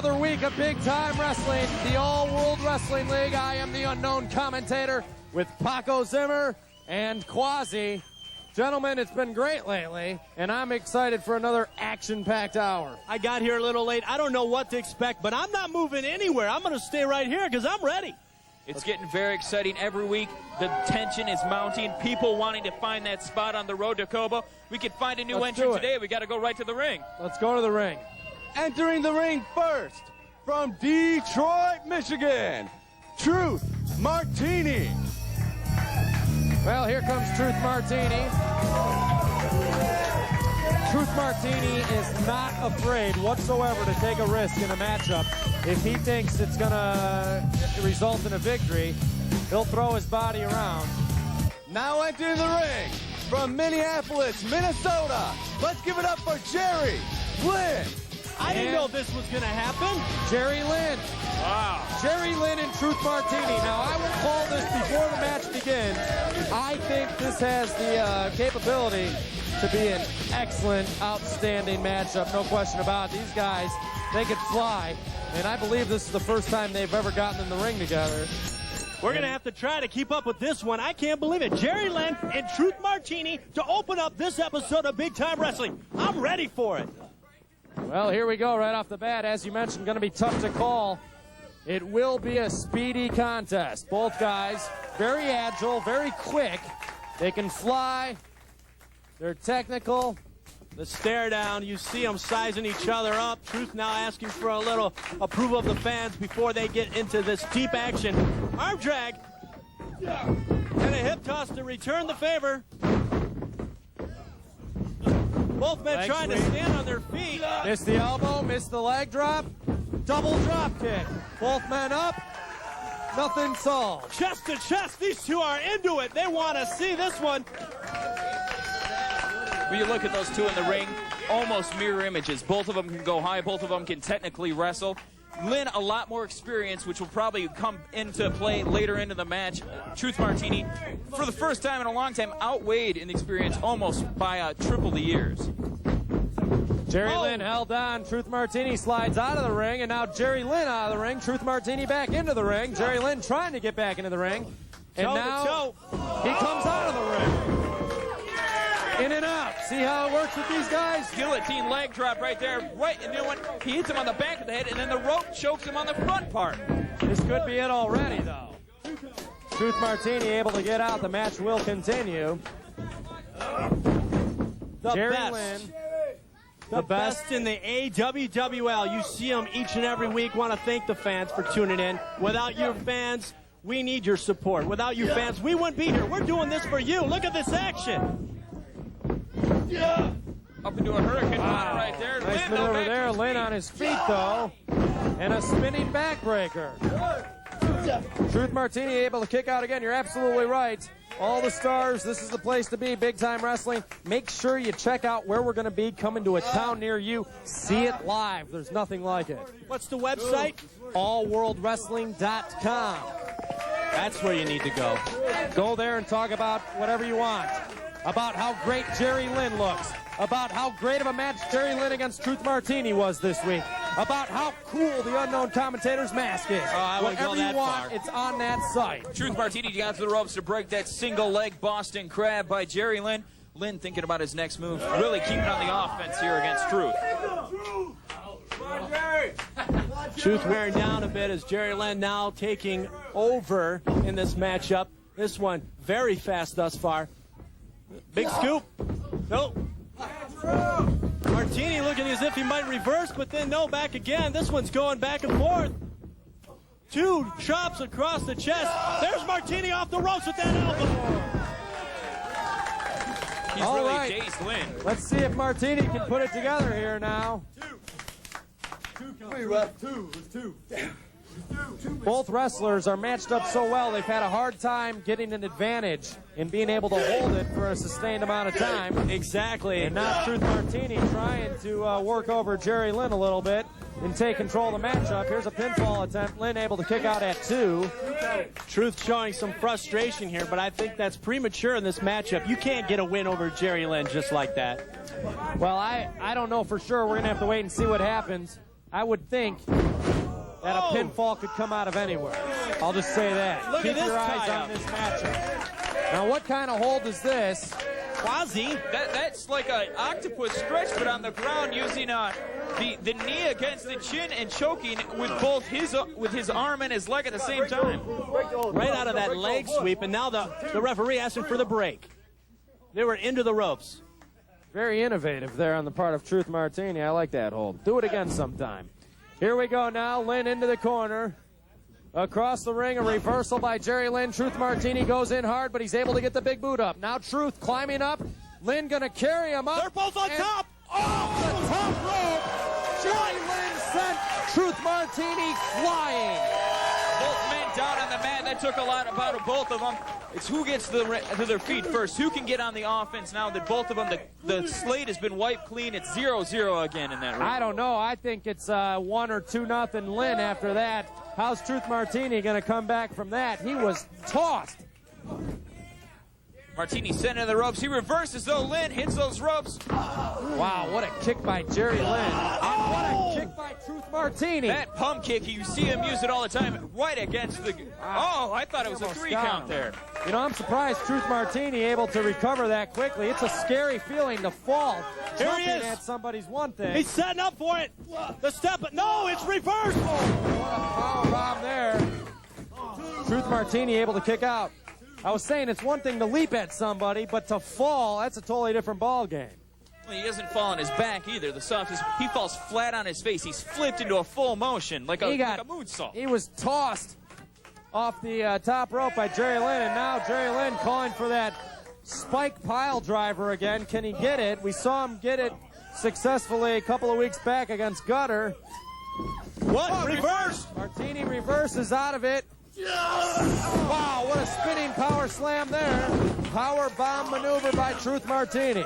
Another week of big-time wrestling, the All-World Wrestling League. I am the unknown commentator with Paco Zimmer and Quasi. Gentlemen, it's been great lately, and I'm excited for another action-packed hour. I got here a little late. I don't know what to expect, but I'm not moving anywhere. I'm going to stay right here because I'm ready. It's getting very exciting every week. The tension is mounting. People wanting to find that spot on the road to Kobo. We could find a new entrant today. We got to go right to the ring. Let's go to the ring. Entering the ring first, from Detroit, Michigan, Truth Martini. Well, here comes Truth Martini. Truth Martini is not afraid whatsoever to take a risk in a matchup. If he thinks it's going to result in a victory, he'll throw his body around. Now entering the ring, from Minneapolis, Minnesota, let's give it up for Jerry Lynn. I didn't know this was going to happen. Jerry Lynn. Wow. Jerry Lynn and Truth Martini. Now, I will call this before the match begins. I think this has the capability to be an excellent, outstanding matchup. No question about it. These guys, they could fly. And I believe this is the first time they've ever gotten in the ring together. We're going to have to try to keep up with this one. I can't believe it. Jerry Lynn and Truth Martini to open up this episode of Big Time Wrestling. I'm ready for it. Well, here we go right off the bat. As you mentioned, going to be tough to call. It will be a speedy contest. Both guys very agile, very quick. They can fly. They're technical. The stare down, you see them sizing each other up. Truth now asking for a little approval of the fans before they get into this deep action. Arm drag. And a hip toss to return the favor. Both men trying to stand on their feet. Missed the elbow, missed the leg drop. Double drop kick. Both men up. Nothing solved. Chest to chest, these two are into it. They want to see this one. When you look at those two in the ring, almost mirror images. Both of them can go high. Both of them can technically wrestle. Lynn, a lot more experience, which will probably come into play later into the match. Truth Martini, for the first time in a long time, outweighed in experience almost by triple the years. Jerry Lynn held on. Truth Martini slides out of the ring, and now Jerry Lynn out of the ring. Truth Martini back into the ring. Jerry Lynn trying to get back into the ring. And now he comes out of the ring. In and out. See how it works with these guys? Guillotine leg drop right there. Right, and you know what? He hits him on the back of the head, and then the rope chokes him on the front part. This could be it already, though. Truth Martini able to get out. The match will continue. Jerry Lynn. The best in the AWWL. You see them each and every week. Want to thank the fans for tuning in. Without your fans, we need your support. Without you fans, we wouldn't be here. We're doing this for you. Look at this action. Up into a hurricane right there. Nice maneuver there. Lynn on his feet, though. And a spinning backbreaker. Truth Martini able to kick out again. You're absolutely right. All the stars, this is the place to be. Big Time Wrestling. Make sure you check out where we're going to be. Coming to a town near you. See it live. There's nothing like it. What's the website? AllWorldWrestling.com. That's where you need to go. Go there and talk about whatever you want. About how great Jerry Lynn looks. About how great of a match Jerry Lynn against Truth Martini was this week. About how cool the unknown commentator's mask is. Whatever you want, it's on that site. Truth Martini got to the ropes to break that single leg Boston Crab by Jerry Lynn. Lynn thinking about his next move. Really keeping on the offense here against Truth. Truth wearing down a bit as Jerry Lynn now taking over in this matchup. This one very fast thus far. Big scoop. Nope. Martini looking as if he might reverse, but then no, back again. This one's going back and forth. Two chops across the chest. There's Martini off the ropes with that elbow. He's really dazed Lynn. Let's see if Martini can put it together here now. Two. Both wrestlers are matched up so well, they've had a hard time getting an advantage in being able to hold it for a sustained amount of time. Exactly. And now Truth Martini trying to work over Jerry Lynn a little bit and take control of the matchup. Here's a pinfall attempt. Lynn able to kick out at 2. Truth showing some frustration here, but I think that's premature in this matchup. You can't get a win over Jerry Lynn just like that. Well, I don't know for sure. We're going to have to wait and see what happens. I would think that a pinfall could come out of anywhere. I'll just say that. Look Keep at this your eyes tie-up. on this matchup. Now, what kind of hold is this? Quasi. That's like an octopus stretch, but on the ground using the knee against the chin and choking with both his arm and his leg at the same time. Right out of that leg sweep, and now the referee asking for the break. They were into the ropes. Very innovative there on the part of Truth Martini. I like that hold. Do it again sometime. Here we go now. Lynn into the corner. Across the ring, a reversal by Jerry Lynn. Truth Martini goes in hard, but he's able to get the big boot up. Now Truth climbing up. Lynn going to carry him up. They're both on top. The top rope. Jerry Lynn sent Truth Martini flying. Both men down on the mat. That took a lot out of both of them. It's who gets to their feet first. Who can get on the offense now that both of them, the slate has been wiped clean. It's 0-0 again in that ring. I don't know. I think it's 1 or 2-0 Lynn after that. How's Truth Martini going to come back from that? He was tossed. Martini sent into the ropes. He reverses though. Lynn hits those ropes. Wow, what a kick by Jerry Lynn. And what a kick by Truth Martini. That pump kick, you see him use it all the time, right against the... Oh, I thought it was a 3 count there. You know, I'm surprised Truth Martini able to recover that quickly. It's a scary feeling to fall. Here he Jumping is. at somebody's one thing. He's setting up for it. The step, no, it's reversed. What a power bomb there. Truth Martini able to kick out. I was saying it's one thing to leap at somebody, but to fall, that's a totally different ball game. Well, he doesn't fall on his back either. The softest, he falls flat on his face. He's flipped into a full motion, like a moonsault. He was tossed off the top rope by Jerry Lynn, and now Jerry Lynn calling for that spike pile driver again. Can he get it? We saw him get it successfully a couple of weeks back against Gutter. What? Reverse! Martini reverses out of it. Wow, what a spinning power slam there. Power bomb maneuver by Truth Martini.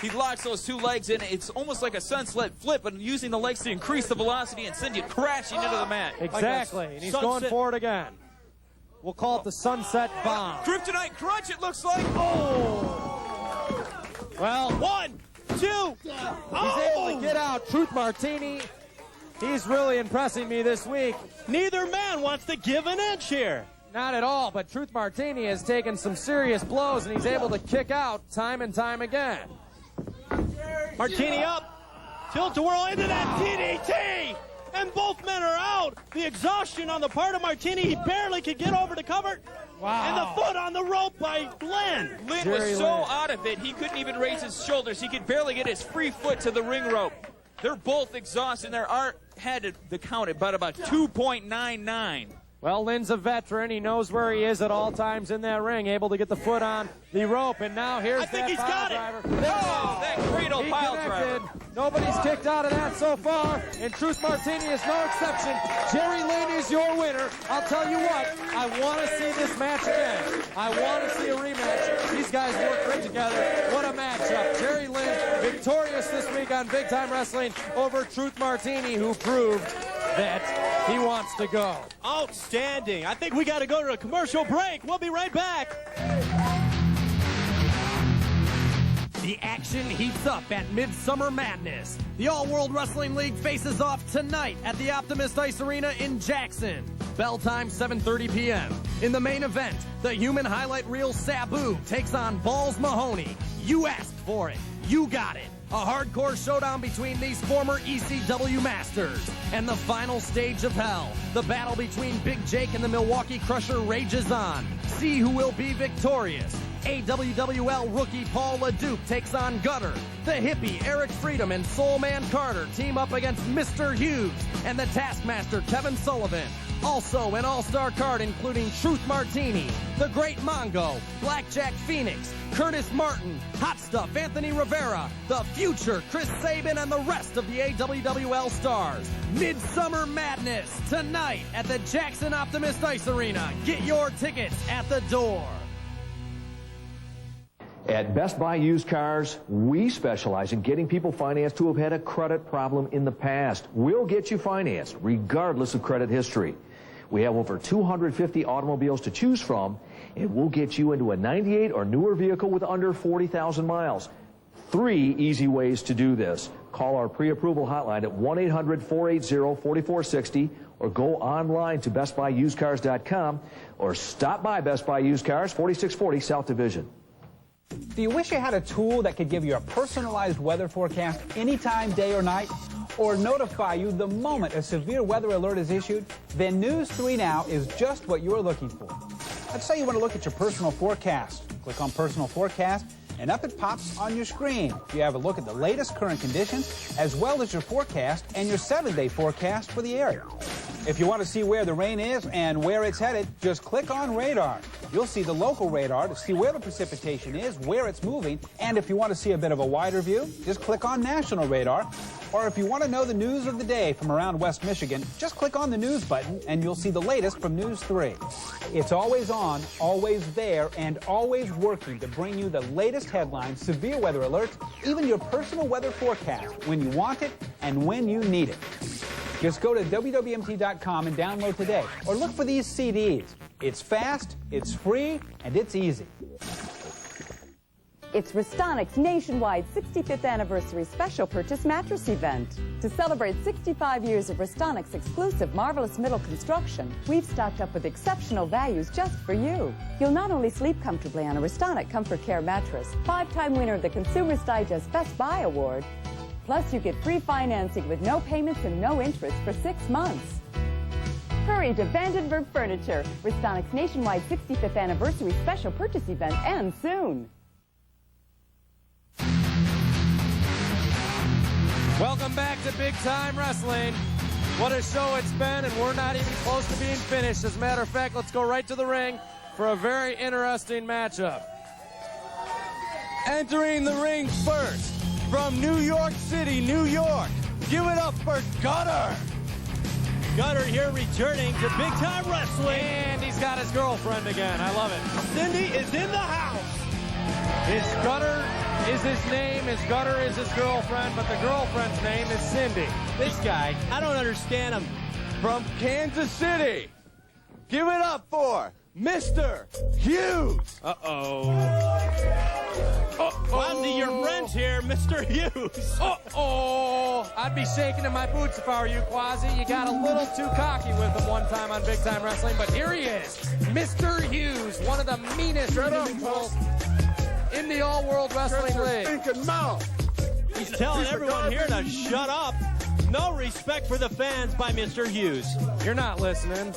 He locks those two legs in. It's almost like a sunset flip, but using the legs to increase the velocity and send you crashing into the mat. Exactly, and he's going for it again. We'll call it the sunset bomb. Kryptonite crunch, it looks like. Oh! Well, 1, 2. he's able to get out. Truth Martini, he's really impressing me this week. Neither man wants to give an inch here. Not at all, but Truth Martini has taken some serious blows, and he's able to kick out time and time again. Martini up. Tilt-a-whirl into that DDT. And both men are out. The exhaustion on the part of Martini. He barely could get over to cover. Wow. And the foot on the rope by Lynn. Lynn Jerry was so Lynn. out of it, he couldn't even raise his shoulders. He could barely get his free foot to the ring rope. They're both exhausted. Their art had the count at about 2.99. Well, Lynn's a veteran. He knows where he is at all times in that ring, able to get the foot on the rope. And now here's I think that he's pile got it. driver. Oh, that cradle He pile connected. driver. Nobody's kicked out of that so far, and Truth Martini is no exception. Jerry Lynn is your winner. I'll tell you what, I want to see this match again. I want to see a rematch. These guys work great together. What a matchup. Jerry Lynn victorious this week on Big Time Wrestling over Truth Martini, who proved that he wants to go. Outstanding. I think we got to go to a commercial break. We'll be right back. The action heats up at Midsummer Madness. The All-World Wrestling League faces off tonight at the Optimist Ice Arena in Jackson. Bell time 7:30 p.m. In the main event, the human highlight reel Sabu takes on Balls Mahoney. You asked for it. You got it. A hardcore showdown between these former ECW masters. And the final stage of hell, the battle between Big Jake and the Milwaukee Crusher rages on. See who will be victorious. AWWL rookie Paul LaDuke takes on Gutter. The hippie Eric Freedom and Soulman Carter team up against Mr. Hughes and the Taskmaster Kevin Sullivan. Also an all-star card including Truth Martini, The Great Mongo, Blackjack Phoenix, Curtis Martin, Hot Stuff Anthony Rivera, The Future Chris Sabin, and the rest of the AWWL stars. Midsummer Madness tonight at the Jackson Optimist Ice Arena. Get your tickets at the door. At Best Buy Used Cars, we specialize in getting people financed who have had a credit problem in the past. We'll get you financed, regardless of credit history. We have over 250 automobiles to choose from, and we'll get you into a 98 or newer vehicle with under 40,000 miles. 3 easy ways to do this. Call our pre-approval hotline at 1-800-480-4460 or go online to bestbuyusedcars.com or stop by Best Buy Used Cars, 4640 South Division. Do you wish you had a tool that could give you a personalized weather forecast anytime, day or night, or notify you the moment a severe weather alert is issued? Then News 3 Now is just what you're looking for. Let's say you want to look at your personal forecast. Click on Personal Forecast, and up it pops on your screen. You have a look at the latest current conditions, as well as your forecast and your 7-day forecast for the area. If you want to see where the rain is and where it's headed, just click on Radar. You'll see the local radar to see where the precipitation is, where it's moving, and if you want to see a bit of a wider view, just click on National Radar. Or if you want to know the news of the day from around West Michigan, just click on the News button and you'll see the latest from News 3. It's always on, always there, and always working to bring you the latest headlines, severe weather alerts, even your personal weather forecast when you want it and when you need it. Just go to WWMT.com and download today, or look for these CDs. It's fast, it's free, and it's easy. It's Restonic's nationwide 65th anniversary special purchase mattress event. To celebrate 65 years of Restonic's exclusive Marvelous Middle construction, we've stocked up with exceptional values just for you. You'll not only sleep comfortably on a Restonic Comfort Care mattress, 5-time winner of the Consumer's Digest Best Buy Award, plus you get free financing with no payments and no interest for 6 months. Hurry to Vandenberg Furniture. Restonic's nationwide 65th anniversary special purchase event ends soon. Welcome back to Big Time Wrestling. What a show it's been, and we're not even close to being finished. As a matter of fact, let's go right to the ring for a very interesting matchup. Entering the ring first, from New York City, New York, give it up for Gutter. Gutter here returning to Big Time Wrestling. And he's got his girlfriend again. I love it. Cindy is in the house. His Gutter is his name, his Gutter is his girlfriend, but the girlfriend's name is Cindy. This guy, I don't understand him. From Kansas City, give it up for Mr. Hughes. Fonzie, your friend's here, Mr. Hughes. I'd be shaking in my boots if I were you, Quasi. You got a little too cocky with him one time on Big Time Wrestling, but here he is, Mr. Hughes, one of the meanest individuals in the All-World Wrestling League. He's telling everyone here to shut up. No respect for the fans by Mr. Hughes. You're not listening.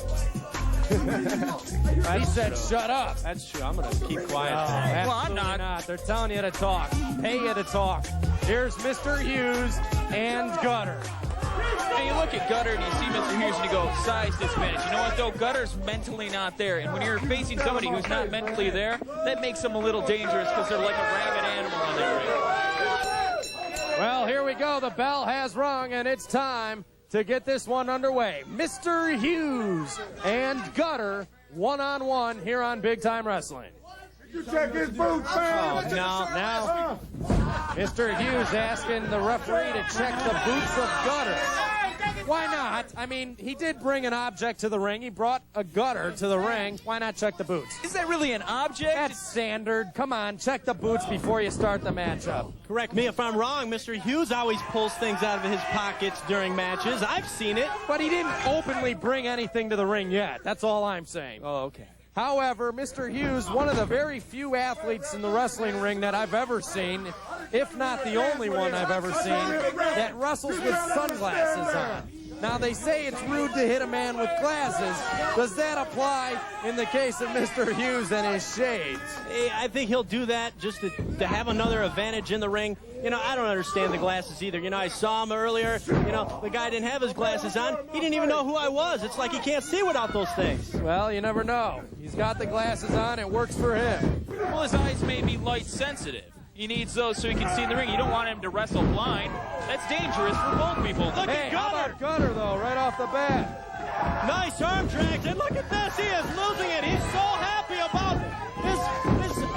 He said shut up. That's true. I'm going to keep quiet. Well, I'm not. They're telling you to talk. Pay you to talk. Here's Mr. Hughes and Gutter. And you look at Gutter and you see Mr. Hughes and you go, size disadvantage. You know what, though? Gutter's mentally not there. And when you're facing somebody who's not mentally there, that makes them a little dangerous because they're like a rabid animal on their ring. Well, here we go. The bell has rung, and it's time to get this one underway. Mr. Hughes and Gutter, one-on-one here on Big Time Wrestling. You check his boots, man. Now, Mr. Hughes asking the referee to check the boots of Gutter. Why not? I mean, he did bring an object to the ring. He brought a Gutter to the ring. Why not check the boots? Is that really an object? That's standard. Come on, check the boots before you start the matchup. Correct me if I'm wrong. Mr. Hughes always pulls things out of his pockets during matches. I've seen it. But he didn't openly bring anything to the ring yet. That's all I'm saying. Oh, okay. However, Mr. Hughes, one of the very few athletes in the wrestling ring that I've ever seen, if not the only one I've ever seen, that wrestles with sunglasses on. Now, they say it's rude to hit a man with glasses. Does that apply in the case of Mr. Hughes and his shades? I think he'll do that just to have another advantage in the ring. You know, I don't understand the glasses either. You know, I saw him earlier. You know, the guy didn't have his glasses on. He didn't even know who I was. It's like he can't see without those things. Well, you never know. He's got the glasses on. It works for him. Well, his eyes may be light sensitive. He needs those so he can see in the ring. You don't want him to wrestle blind. That's dangerous for both people. Look Hey, at Gutter. how about Gutter, though, right off the bat? Nice arm drags, and look at this. He is losing it. He's so happy about his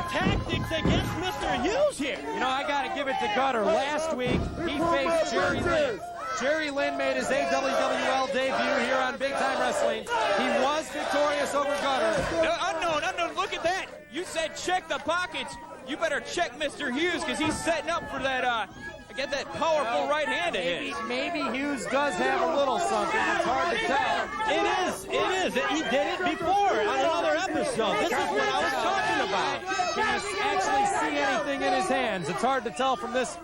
tactics against Mr. Hughes here. You know, I got to give it to Gutter. Last week, he faced Jerry Lynn. Jerry Lynn made his AWWL debut here on Big Time Wrestling. He was victorious over Gutter. Unknown. Look at that. You said check the pockets. You better check Mr. Hughes because he's setting up for that get that powerful right hand to hit. Maybe Hughes does have a little something. It's hard to tell. It is. He did it before on another episode. This is what I was talking about. Can you actually see anything in his hands? It's hard to tell from this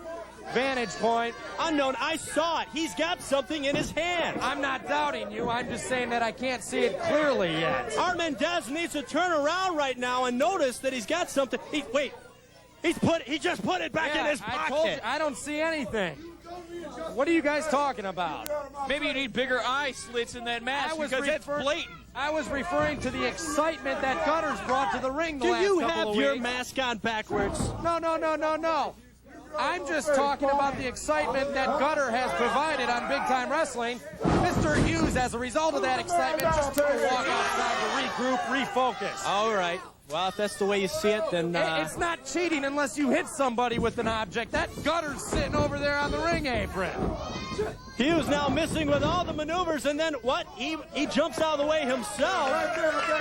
vantage point. Unknown, I saw it. He's got something in his hands. I'm not doubting you. I'm just saying that I can't see it clearly yet. Hernandez needs to turn around right now and notice that he's got something. He just put it back in his pocket. I told you, I don't see anything. What are you guys talking about? Maybe you need bigger eye slits in that match because it's blatant. I was referring to the excitement that Gutter's brought to the ring the last couple of weeks. Do you have your mask on backwards? No. I'm just talking about the excitement that Gutter has provided on Big Time Wrestling. Mr. Hughes, as a result of that excitement, just took a walk outside to regroup, refocus. All right. Well, if that's the way you see it, then... It's not cheating unless you hit somebody with an object. That Gutter's sitting over there on the ring apron. Hughes now missing with all the maneuvers, and then what? He jumps out of the way himself,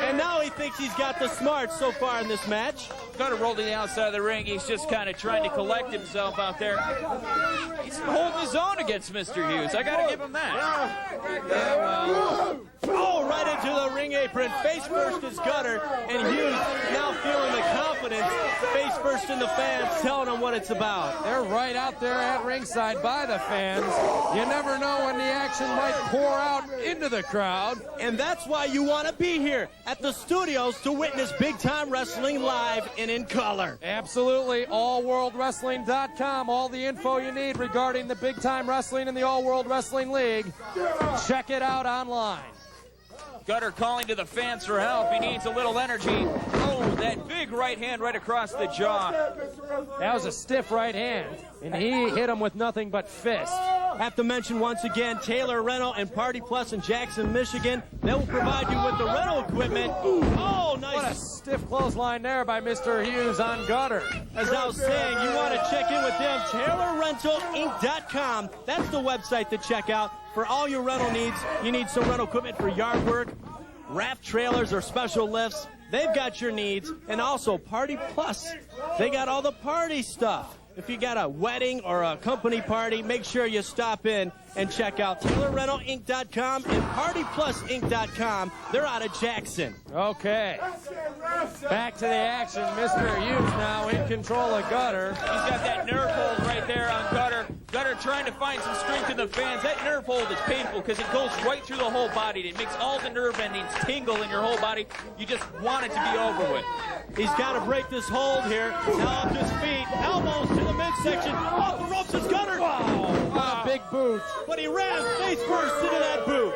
and now he thinks he's got the smarts so far in this match. Gutter rolled to the outside of the ring. He's just kind of trying to collect himself out there. He's holding his own against Mr. Hughes. I got to give him that. Oh, right into the ring apron. Face first is Gutter, and Hughes now feeling the confidence. Face first in the fans, telling them what it's about. They're right out there at ringside by the fans. You never know when the action might pour out into the crowd. And that's why you want to be here at the studios to witness Big Time Wrestling live and in color. Absolutely. AllWorldWrestling.com. All the info you need regarding the Big Time Wrestling and the All World Wrestling League. Check it out online. Gutter calling to the fans for help. He needs a little energy. Oh, that big right hand right across the jaw. That was a stiff right hand, and he hit him with nothing but fist. Have to mention once again, Taylor Rental and Party Plus in Jackson, Michigan. They will provide you with the rental equipment. Oh, nice. What a stiff clothesline there by Mr. Hughes on Gutter. As I was saying, you want to check in with them. TaylorRentalInc.com. That's the website to check out. For all your rental needs, you need some rental equipment for yard work, raft trailers, or special lifts. They've got your needs. And also Party Plus. They got all the party stuff. If you got a wedding or a company party, make sure you stop in and check out TaylorRentalInc.com and PartyPlusInc.com. They're out of Jackson. Okay. Back to the action. Mr. Hughes now in control of Gutter. He's got that nerve hold right there on Gutter. Gutter trying to find some strength in the fans. That nerve hold is painful because it goes right through the whole body. It makes all the nerve endings tingle in your whole body. You just want it to be over with. He's got to break this hold here. Now up his feet. Elbows to the midsection. Off the ropes is Gutter. Wow. What a big boot. But he ran face first into that boot.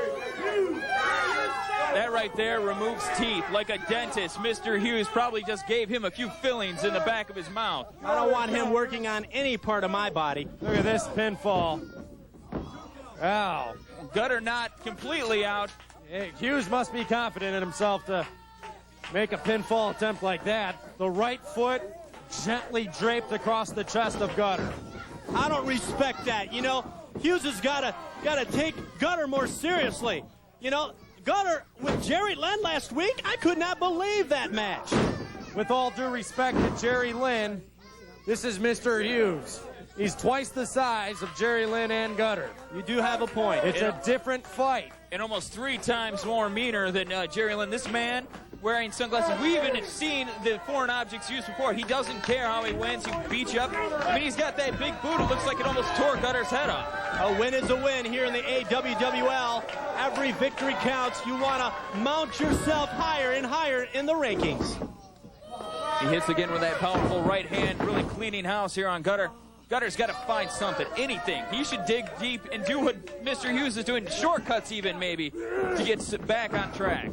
That right there removes teeth like a dentist. Mr. Hughes probably just gave him a few fillings in the back of his mouth. I don't want him working on any part of my body. Look at this pinfall. Wow. Gutter not completely out. Hughes must be confident in himself to make a pinfall attempt like that. The right foot gently draped across the chest of Gutter. I don't respect that. You know, Hughes has got to take Gutter more seriously. You know, Gutter with Jerry Lynn last week, I could not believe that match. With all due respect to Jerry Lynn, this is Mr. Hughes. He's twice the size of Jerry Lynn and Gutter. You do have a point. It's a different fight. And almost 3 times more meaner than Jerry Lynn. This man wearing sunglasses. We even have seen the foreign objects used before. He doesn't care how he wins. He beats you up. I mean, he's got that big boot. It looks like it almost tore Gutter's head off. A win is a win here in the AWWL. Every victory counts. You want to mount yourself higher and higher in the rankings. He hits again with that powerful right hand, really cleaning house here on Gutter. Gutter's got to find something, anything. He should dig deep and do what Mr. Hughes is doing, shortcuts even maybe, to get back on track.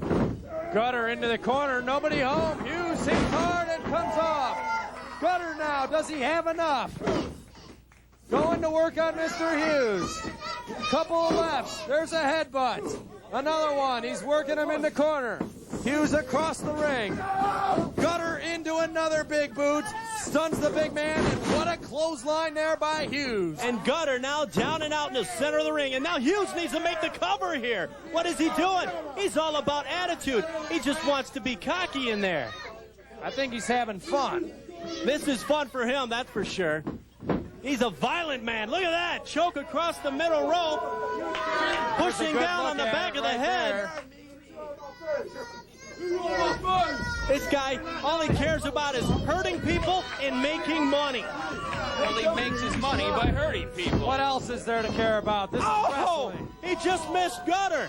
Gutter into the corner, nobody home. Hughes hits hard and comes off. Gutter now, does he have enough? Going to work on Mr. Hughes. Couple of lefts, there's a headbutt. Another one, he's working him in the corner. Hughes across the ring. Gutter into another big boot. Stuns the big man, and what a clothesline there by Hughes. And Gutter now down and out in the center of the ring. And now Hughes needs to make the cover here. What is he doing? He's all about attitude. He just wants to be cocky in there. I think he's having fun. This is fun for him, that's for sure. He's a violent man. Look at that. Choke across the middle rope. Pushing down on the back of the head. This guy, all he cares about is hurting people and making money. Well, he makes his money by hurting people. What else is there to care about? This is wrestling. He just missed gutter.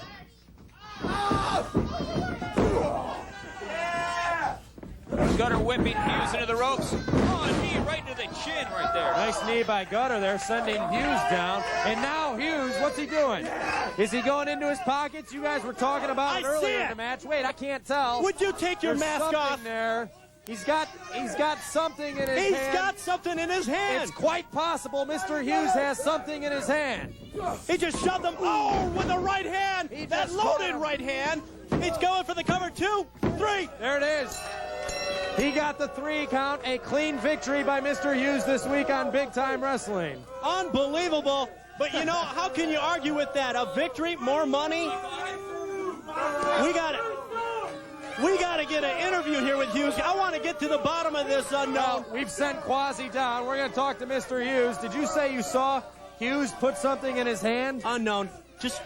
Gutter whipping Hughes into the ropes. Oh, a knee right into the chin right there. Nice knee by Gutter there, sending Hughes down. And now Hughes, what's he doing? Is he going into his pockets? You guys were talking about it earlier in the match. Wait, I can't tell. Would you take your mask off? There. He's got something in his hand. He's got something in his hand. It's quite possible Mr. Hughes has something in his hand. He just shoved him. Oh, with the right hand. That loaded right hand. He's going for the cover. 2, 3. There it is. He got the 3 count. A clean victory by Mr. Hughes this week on Big Time Wrestling. Unbelievable. But, you know, how can you argue with that? A victory, more money? We got to get an interview here with Hughes. I want to get to the bottom of this unknown. Well, we've sent Quasi down. We're going to talk to Mr. Hughes. Did you say you saw Hughes put something in his hand? Unknown.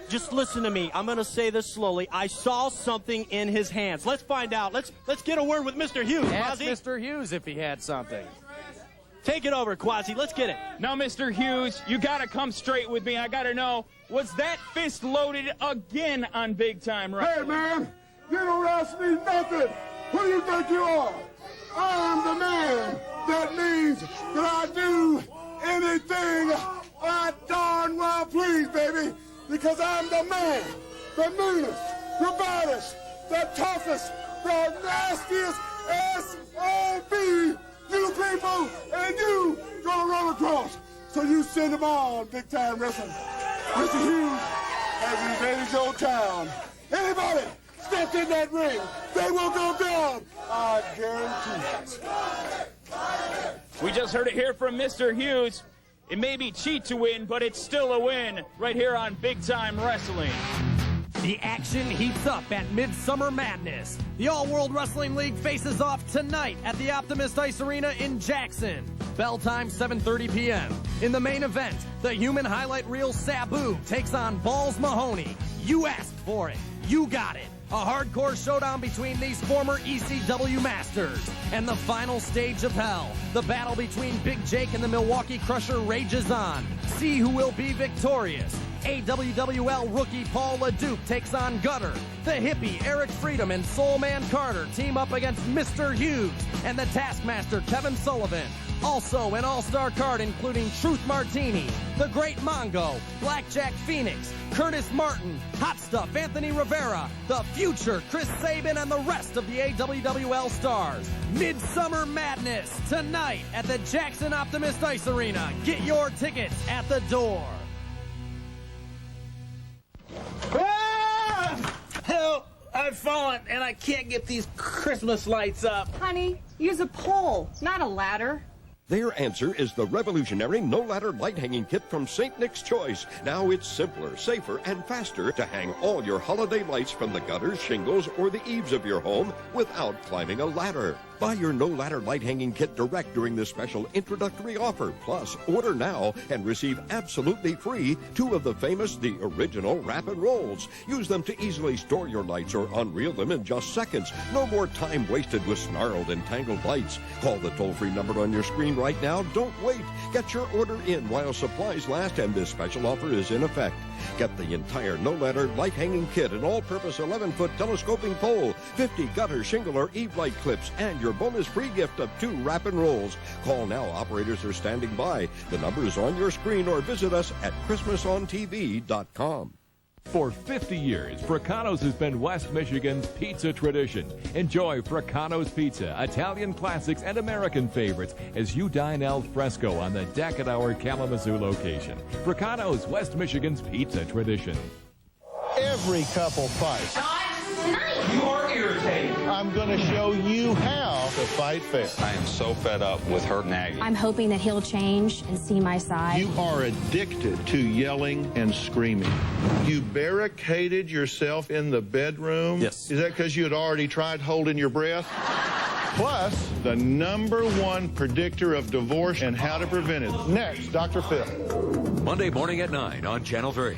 Just listen to me. I'm going to say this slowly. I saw something in his hands. Let's find out. Let's get a word with Mr. Hughes. Ask Quasi. Mr. Hughes if he had something. Take it over, Quasi. Let's get it. Now, Mr. Hughes, you got to come straight with me. I got to know, was that fist loaded again on Big Time Wrestling? Hey, man, you don't ask me nothing. Who do you think you are? I am the man. That means that I do anything I darn well please, baby. Because I'm the man, the meanest, the baddest, the toughest, the nastiest SOB you people and you gonna run across. So you send them on, Big Time Wrestling. Mr. Hughes has invaded your town. Anybody step in that ring, they will go down. I guarantee it. We just heard it here from Mr. Hughes. It may be cheat to win, but it's still a win right here on Big Time Wrestling. The action heats up at Midsummer Madness. The All-World Wrestling League faces off tonight at the Optimist Ice Arena in Jackson. Bell time 7:30 p.m. In the main event, the human highlight reel Sabu takes on Balls Mahoney. You asked for it. You got it. A hardcore showdown between these former ECW masters. And the final stage of hell, the battle between Big Jake and the Milwaukee Crusher rages on. See who will be victorious. AWWL rookie Paul LaDuke takes on Gutter. The hippie Eric Freedom and Soulman Carter team up against Mr. Hughes and the Taskmaster Kevin Sullivan. Also an all-star card including Truth Martini, The Great Mongo, Blackjack Phoenix, Curtis Martin, Hot Stuff Anthony Rivera, The Future Chris Sabin, and the rest of the AWWL stars. Midsummer Madness tonight at the Jackson Optimist Ice Arena. Get your tickets at the door. Help! I've fallen and I can't get these Christmas lights up. Honey, use a pole, not a ladder. Their answer is the revolutionary no-ladder light-hanging kit from St. Nick's Choice. Now it's simpler, safer, and faster to hang all your holiday lights from the gutters, shingles, or the eaves of your home without climbing a ladder. Buy your no-ladder light-hanging kit direct during this special introductory offer. Plus, order now and receive absolutely free 2 of the famous, the original Wrap and Rolls. Use them to easily store your lights or unreel them in just seconds. No more time wasted with snarled and tangled lights. Call the toll-free number on your screen right now. Don't wait. Get your order in while supplies last and this special offer is in effect. Get the entire no-ladder light-hanging kit, an all-purpose 11-foot telescoping pole, 50 gutter, shingle, or eve light clips, and your bonus free gift of 2 Wrap and Rolls. Call now. Operators are standing by. The number is on your screen or visit us at ChristmasOnTV.com. For 50 years, Fricano's has been West Michigan's pizza tradition. Enjoy Fricano's Pizza, Italian classics, and American favorites as you dine al fresco on the deck at our Kalamazoo location. Fricano's, West Michigan's pizza tradition. Every couple fights. You are irritating. I'm going to show you how to fight fair. I am so fed up with her nagging. I'm hoping that he'll change and see my side. You are addicted to yelling and screaming. You barricaded yourself in the bedroom? Yes. Is that because you had already tried holding your breath? Plus, the #1 predictor of divorce and how to prevent it. Next, Dr. Phil. Monday morning at 9 on Channel 3.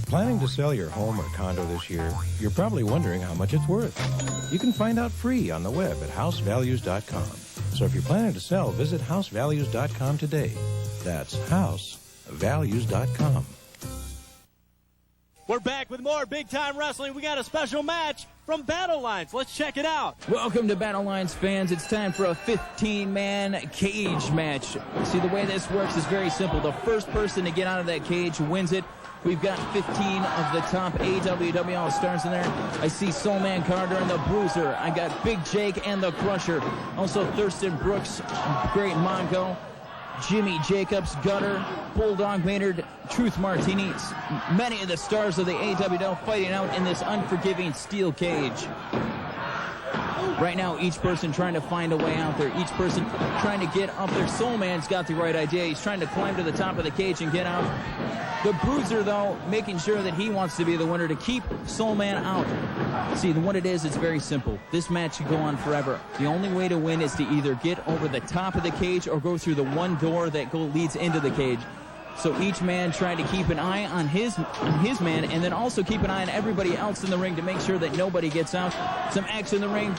Planning to sell your home or condo this year? You're probably wondering how much it's worth. You can find out free on the web at housevalues.com. So if you're planning to sell, visit housevalues.com today. That's housevalues.com. We're back with more big-time wrestling. We got a special match from Battle Lines. Let's check it out. Welcome to Battle Lines, fans. It's time for a 15-man cage match. See, the way this works is very simple. The first person to get out of that cage wins it. We've got 15 of the top AWWL stars in there. I see Soulman Carter and the Bruiser. I got Big Jake and the Crusher. Also Thurston Brooks, Great Mongo, Jimmy Jacobs, Gutter, Bulldog Maynard, Truth Martini. Many of the stars of the AWWL fighting out in this unforgiving steel cage. Right now, each person trying to find a way out there. Each person trying to get up there. Soulman's got the right idea. He's trying to climb to the top of the cage and get out. The Bruiser, though, making sure that he wants to be the winner to keep Soulman out. See, what it is, it's very simple. This match could go on forever. The only way to win is to either get over the top of the cage or go through the one door that leads into the cage. So each man trying to keep an eye on his man, and then also keep an eye on everybody else in the ring to make sure that nobody gets out. Some action in the ring.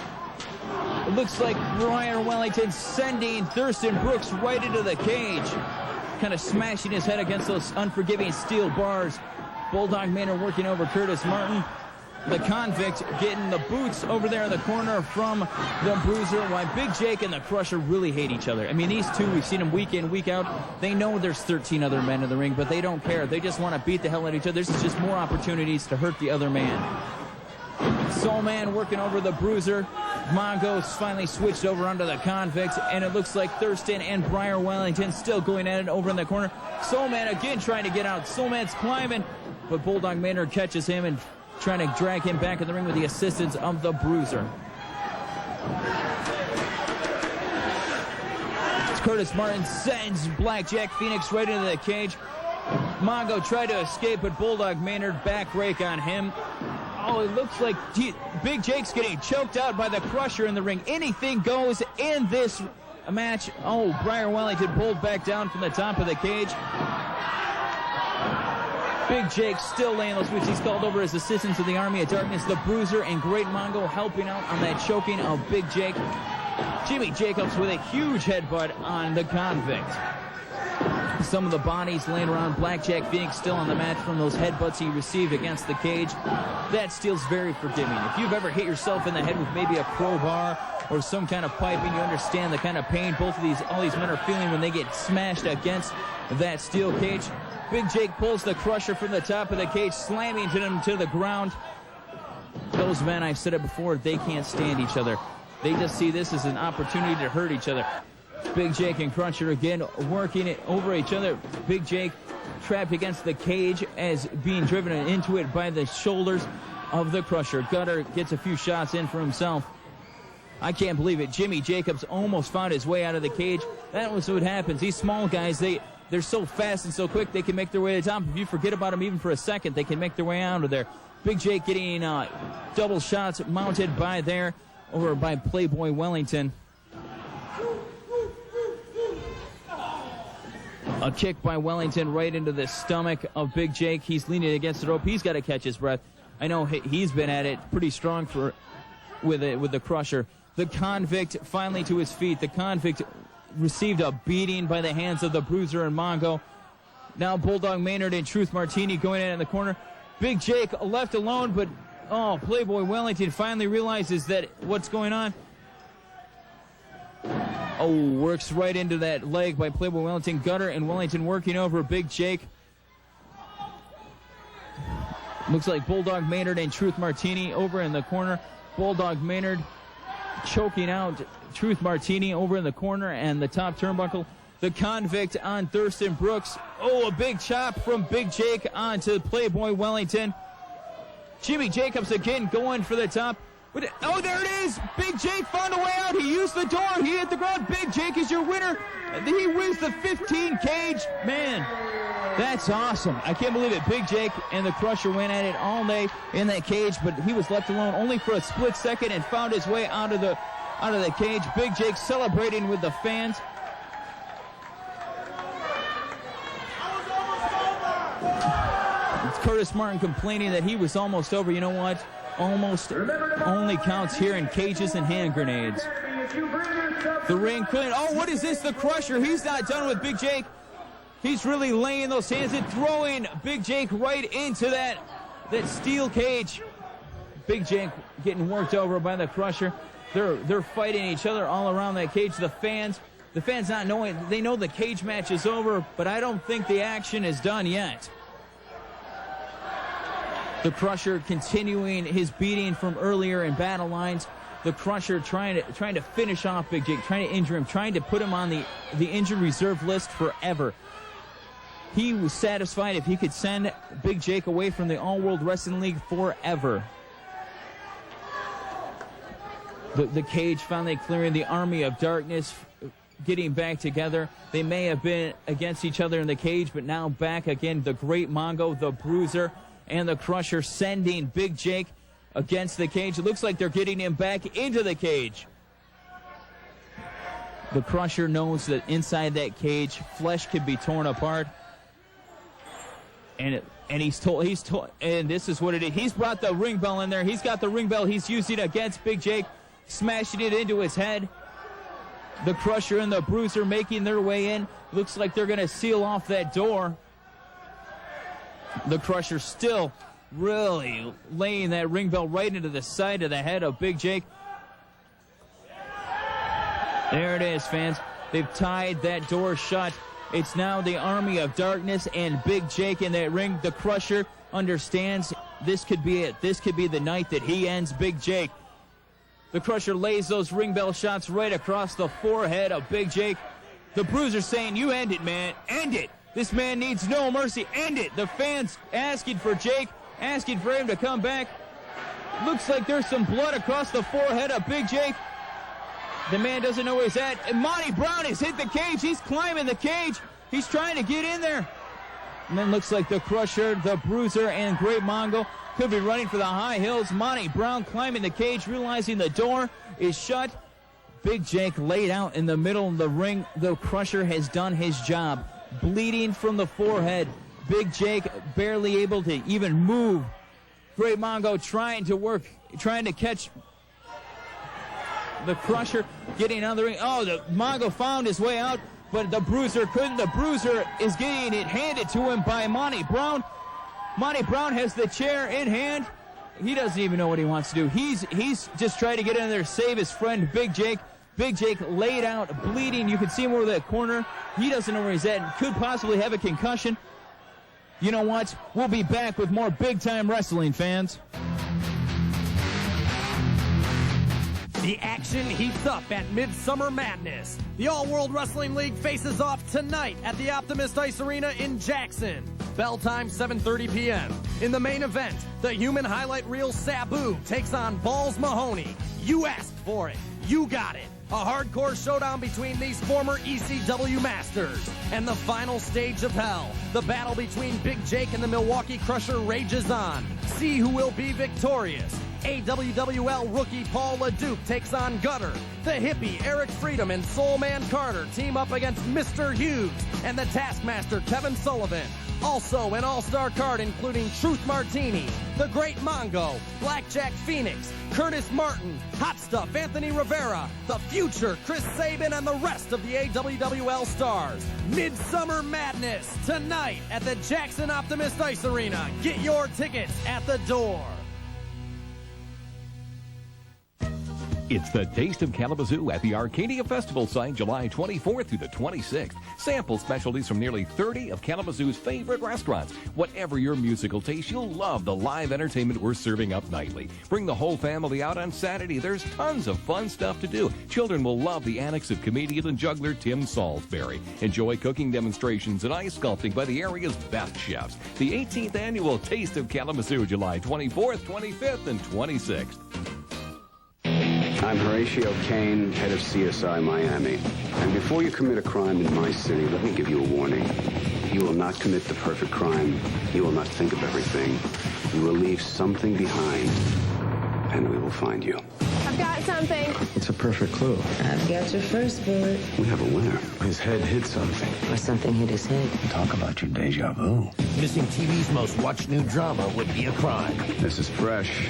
It looks like Brian Wellington sending Thurston Brooks right into the cage. Kind of smashing his head against those unforgiving steel bars. Bulldog Maynard working over Curtis Martin. The Convict getting the boots over there in the corner from the Bruiser, while Big Jake and the Crusher really hate each other. I mean, these two, we've seen them week in, week out. They know there's 13 other men in the ring, but they don't care. They just want to beat the hell out of each other. This is just more opportunities to hurt the other man. Soulman working over the Bruiser. Mongo's finally switched over onto the Convict, and it looks like Thurston and Briar Wellington still going at it over in the corner. Soulman again trying to get out. Soulman's climbing, but Bulldog Maynard catches him and trying to drag him back in the ring with the assistance of the Bruiser. Curtis Martin sends Blackjack Phoenix right into the cage. Mongo tried to escape, but Bulldog Maynard back rake on him. Oh, it looks like Big Jake's getting choked out by the Crusher in the ring. Anything goes in this match. Oh, Briar Wellington pulled back down from the top of the cage. Big Jake still laying those boots. He's called over his assistants of the Army of Darkness. The Bruiser and Great Mongo helping out on that choking of Big Jake. Jimmy Jacobs with a huge headbutt on the Convict. Some of the bodies laying around. Blackjack Phoenix still on the match from those headbutts he received against the cage. That steel's very forgiving. If you've ever hit yourself in the head with maybe a crowbar or some kind of piping, you understand the kind of pain all these men are feeling when they get smashed against that steel cage. Big Jake pulls the Crusher from the top of the cage, slamming him to the ground. Those men, I've said it before, they can't stand each other. They just see this as an opportunity to hurt each other. Big Jake and Crusher again working it over each other. Big Jake trapped against the cage as being driven into it by the shoulders of the Crusher. Gutter gets a few shots in for himself. I can't believe it. Jimmy Jacobs almost found his way out of the cage. That was what happens. These small guys, they're so fast and so quick, they can make their way to the top. If you forget about them even for a second, they can make their way out of there. Big Jake getting double shots mounted over by Playboy Wellington. A kick by Wellington right into the stomach of Big Jake. He's leaning against the rope. He's got to catch his breath. I know he's been at it pretty strong with the Crusher. The Convict finally to his feet. The Convict received a beating by the hands of the Bruiser and Mongo. Now Bulldog Maynard and Truth Martini going in the corner. Big Jake left alone, but Playboy Wellington finally realizes that what's going on. Oh, works right into that leg by Playboy Wellington. Gutter and Wellington working over Big Jake. Looks like Bulldog Maynard and Truth Martini over in the corner. Bulldog Maynard choking out Truth Martini over in the corner and the top turnbuckle. The Convict on Thurston Brooks. Oh, a big chop from Big Jake onto Playboy Wellington. Jimmy Jacobs again going for the top. Oh, there it is! Big Jake found a way out. He used the door. He hit the ground. Big Jake is your winner. He wins the 15 cage. Man, That's awesome. I can't believe it. Big Jake and the Crusher went at it all day in that cage, but he was left alone only for a split second and found his way out of the cage. Big Jake celebrating with the fans. It's Curtis Martin complaining that he was almost over. You know what? Almost only counts here in cages and hand grenades. The ring couldn't. Oh, what is this? The Crusher. He's not done with Big Jake. He's really laying those hands and throwing Big Jake right into that steel cage. Big Jake getting worked over by the Crusher. They're fighting each other all around that cage. The fans not knowing, they know the cage match is over, but I don't think the action is done yet. The Crusher continuing his beating from earlier in battle lines. The Crusher trying to finish off Big Jake, trying to injure him, trying to put him on the injured reserve list forever. He was satisfied if he could send Big Jake away from the All-World Wrestling League forever. The cage finally clearing, the Army of Darkness getting back together. They may have been against each other in the cage, but now back again. The Great Mongo, the Bruiser, and the Crusher sending Big Jake against the cage. It looks like they're getting him back into the cage. The Crusher knows that inside that cage, flesh can be torn apart. And he's told, and this is what it is. He's brought the ring bell in there. He's got the ring bell. He's using it against Big Jake, smashing it into his head. The Crusher and the Bruiser making their way in. Looks like they're going to seal off that door. The Crusher still really laying that ring bell right into the side of the head of Big Jake. There it is, fans. They've tied that door shut. It's now the Army of Darkness and Big Jake in that ring. The Crusher understands this could be it. This could be the night that he ends Big Jake. The Crusher lays those ring bell shots right across the forehead of Big Jake. The Bruiser saying, "You end it, man. End it. This man needs no mercy. End it." The fans asking for Jake, asking for him to come back. Looks like there's some blood across the forehead of Big Jake. The man doesn't know where he's at. And Monty Brown has hit the cage. He's climbing the cage. He's trying to get in there. And then looks like the Crusher, the Bruiser, and Great Mongo could be running for the high hills. Monty Brown climbing the cage, realizing the door is shut. Big Jake laid out in the middle of the ring. The Crusher has done his job. Bleeding from the forehead. Big Jake barely able to even move. Great Mongo trying to catch the Crusher, getting on the ring. Oh, the Mongo found his way out, but the Bruiser couldn't. The Bruiser is getting it handed to him by Monty Brown. Monty Brown has the chair in hand. He doesn't even know what he wants to do. He's just trying to get in there, save his friend Big Jake. Big Jake laid out, bleeding. You can see him over that corner. He doesn't know where he's at. Could possibly have a concussion. You know what? We'll be back with more big-time wrestling, fans. The action heats up at Midsummer Madness. The All-World Wrestling League faces off tonight at the Optimist Ice Arena in Jackson. Bell time 7:30 p.m. In the main event, the human highlight reel Sabu takes on Balls Mahoney. You asked for it. You got it. A hardcore showdown between these former ECW masters. And the final stage of hell, the battle between Big Jake and the Milwaukee Crusher rages on. See who will be victorious. AWWL rookie Paul LeDuc takes on Gutter. The hippie Eric Freedom and Soulman Carter team up against Mr. Hughes and the Taskmaster Kevin Sullivan. Also an all-star card including Truth Martini, The Great Mongo, Blackjack Phoenix, Curtis Martin, Hot Stuff Anthony Rivera, The Future Chris Sabin, and the rest of the AWWL stars. Midsummer Madness tonight at the Jackson Optimist Ice Arena. Get your tickets at the door. It's the Taste of Kalamazoo at the Arcadia Festival site, July 24th through the 26th. Sample specialties from nearly 30 of Kalamazoo's favorite restaurants. Whatever your musical taste, you'll love the live entertainment we're serving up nightly. Bring the whole family out on Saturday. There's tons of fun stuff to do. Children will love the antics of comedian and juggler Tim Salisbury. Enjoy cooking demonstrations and ice sculpting by the area's best chefs. The 18th annual Taste of Kalamazoo, July 24th, 25th, and 26th. I'm Horatio Kane, head of CSI Miami. And before you commit a crime in my city, let me give you a warning. You will not commit the perfect crime. You will not think of everything. You will leave something behind, and we will find you. I've got something. It's a perfect clue. I've got your first bullet. We have a winner. His head hit something. Or something hit his head. Talk about your deja vu. Missing TV's most watched new drama would be a crime. This is fresh.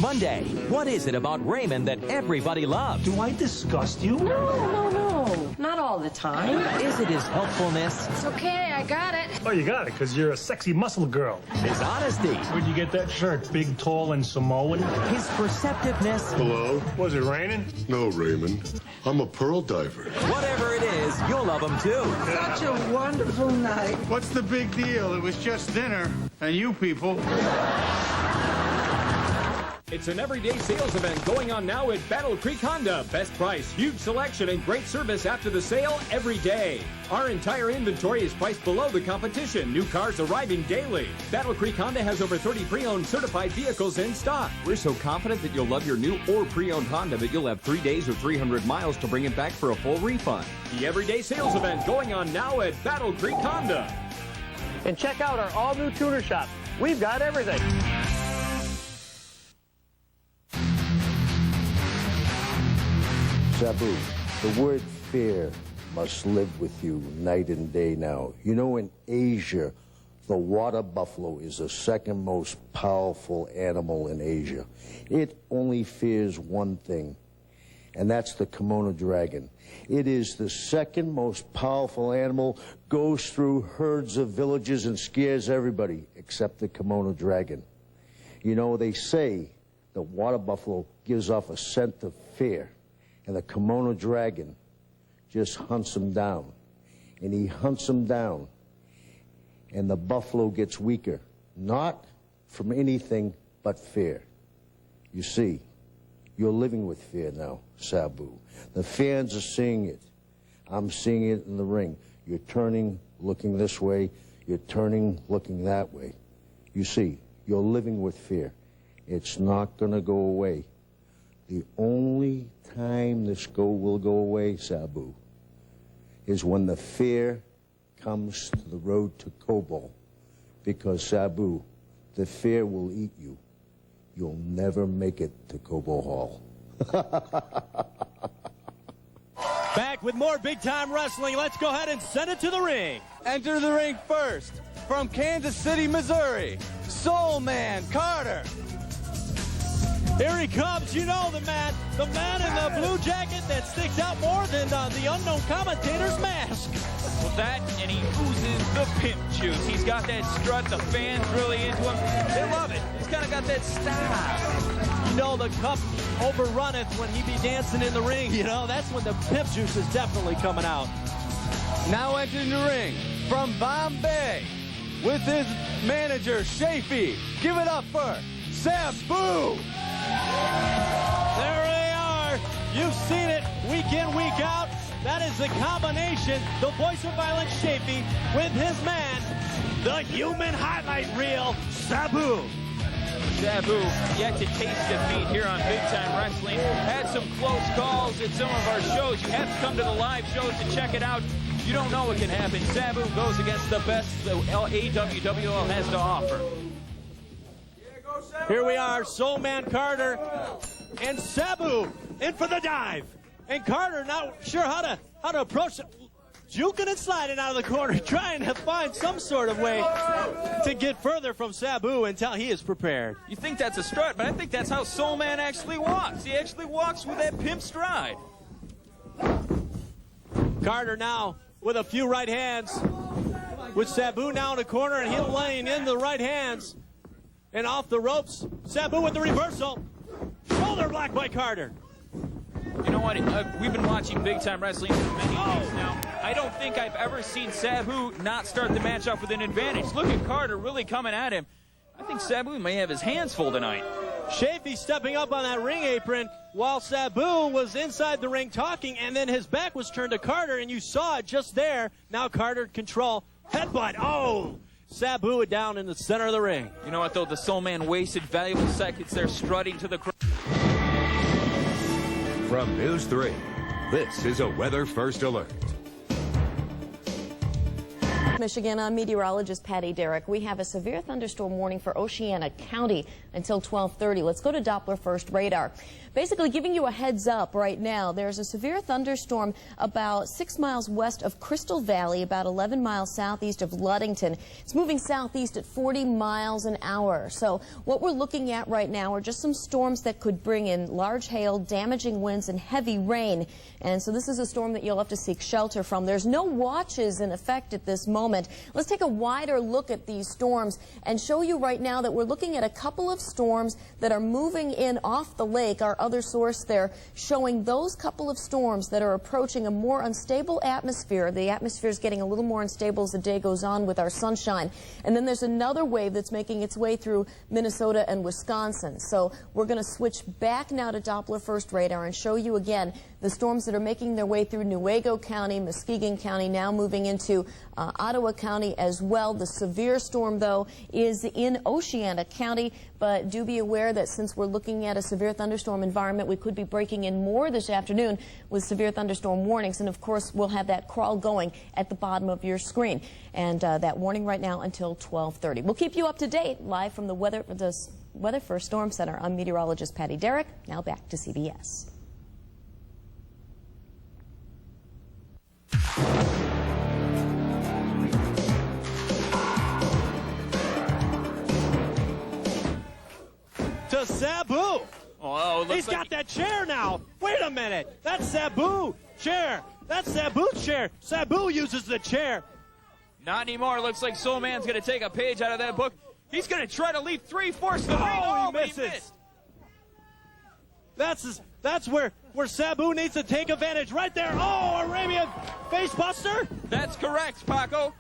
Monday, what is it about Raymond that everybody loves? Do I disgust you? No. Not all the time. Is it his helpfulness? It's okay, I got it. Oh, you got it, because you're a sexy muscle girl. His honesty. Where'd you get that shirt? Big, tall, and Samoan? His perceptiveness. Hello? Was it raining? No, Raymond. I'm a pearl diver. Whatever it is, you'll love him too. Such a wonderful night. What's the big deal? It was just dinner. And you people... It's an everyday sales event going on now at Battle Creek Honda. Best price, huge selection, and great service after the sale every day. Our entire inventory is priced below the competition. New cars arriving daily. Battle Creek Honda has over 30 pre-owned certified vehicles in stock. We're so confident that you'll love your new or pre-owned Honda that you'll have 3 days or 300 miles to bring it back for a full refund. The everyday sales event going on now at Battle Creek Honda. And check out our all-new tuner shop. We've got everything. Sabu, the word fear must live with you night and day now. You know, in Asia, the water buffalo is the second most powerful animal in Asia. It only fears one thing, and that's the kimono dragon. It is the second most powerful animal, goes through herds of villages and scares everybody except the kimono dragon. You know, they say the water buffalo gives off a scent of fear, and the kimono dragon just hunts him down. And he hunts him down, and the buffalo gets weaker, not from anything but fear. You see, you're living with fear now, Sabu. The fans are seeing it. I'm seeing it in the ring. You're turning, looking this way. You're turning, looking that way. You see, you're living with fear. It's not going to go away. The only time this will go away, Sabu, is when the fear comes to the road to Kobol. Because, Sabu, the fear will eat you. You'll never make it to Kobol Hall. Back with more big-time wrestling. Let's go ahead and send it to the ring. Enter the ring first, from Kansas City, Missouri, Soulman Carter. Here he comes, you know the man in the blue jacket that sticks out more than the unknown commentator's mask. Well, that, and he oozes the pimp juice. He's got that strut, the fans really into him. They love it. He's kind of got that style. You know, the cup overrunneth when he be dancing in the ring, you know. That's when the pimp juice is definitely coming out. Now entering the ring, from Bombay, with his manager, Shaffee. Give it up for Sabu. There they are. You've seen it week in, week out. That is the combination, the voice of violence, Shaffee, with his man, the human highlight reel, Sabu. Sabu, yet to taste defeat here on Big Time Wrestling. Had some close calls at some of our shows. You have to come to the live shows to check it out. You don't know what can happen. Sabu goes against the best the AWWL has to offer. Here we are, Soulman Carter and Sabu in for the dive. And Carter not sure how to approach it. Juking and sliding out of the corner, trying to find some sort of way to get further from Sabu until he is prepared. You think that's a strut, but I think that's how Soulman actually walks. He actually walks with that pimp stride. Carter now with a few right hands. With Sabu now in the corner and him laying in the right hands. And off the ropes, Sabu with the reversal. Shoulder block by Carter. You know what? We've been watching Big Time Wrestling for many years now. I don't think I've ever seen Sabu not start the match off with an advantage. Look at Carter really coming at him. I think Sabu may have his hands full tonight. Shaffee stepping up on that ring apron while Sabu was inside the ring talking, and then his back was turned to Carter, and you saw it just there. Now Carter control. Headbutt. Oh! Sabu down in the center of the ring. You know what, though? The Soulman wasted valuable seconds there strutting to the crowd. From News 3, this is a Weather First Alert. Michigan, I'm meteorologist Patty Derrick. We have a severe thunderstorm warning for Oceana County until 12:30. Let's go to Doppler First Radar. Basically giving you a heads up right now. There's a severe thunderstorm about 6 miles west of Crystal Valley, about 11 miles southeast of Ludington. It's moving southeast at 40 miles an hour. So what we're looking at right now are just some storms that could bring in large hail, damaging winds, and heavy rain. And so this is a storm that you'll have to seek shelter from. There's no watches in effect at this moment. Let's take a wider look at these storms and show you right now that we're looking at a couple of storms that are moving in off the lake. Our other source there showing those couple of storms that are approaching a more unstable atmosphere. The atmosphere is getting a little more unstable as the day goes on with our sunshine. And then there's another wave that's making its way through Minnesota and Wisconsin. So we're going to switch back now to Doppler First Radar and show you again the storms that are making their way through Newaygo County, Muskegon County, now moving into Ottawa County as well. The severe storm, though, is in Oceana County, but do be aware that since we're looking at a severe thunderstorm environment, we could be breaking in more this afternoon with severe thunderstorm warnings. And, of course, we'll have that crawl going at the bottom of your screen. And that warning right now until 12:30. We'll keep you up to date live from the Weather First Storm Center. I'm meteorologist Patty Derrick. Now back to CBS. To Sabu. Oh, he's got that chair now. Wait a minute. That's Sabu chair. That's Sabu's chair. Sabu uses the chair. Not anymore. Looks like Soulman's going to take a page out of that book. He's going to try to leave 3/4 of the ring. Oh, he misses. That's where Sabu needs to take advantage. Right there. Oh, Arabian facebuster. That's correct, Paco.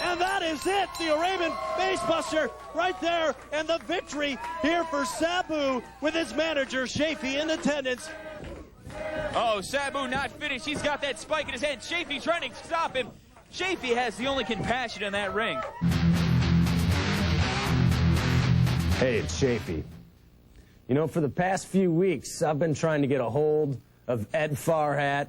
And that is it, the Arabian facebuster right there, and the victory here for Sabu with his manager, Shaffee, in attendance. Oh, Sabu not finished. He's got that spike in his hand. Shaffee trying to stop him. Shaffee has the only compassion in that ring. Hey, it's Shaffee. You know, for the past few weeks, I've been trying to get a hold of Ed Farhat,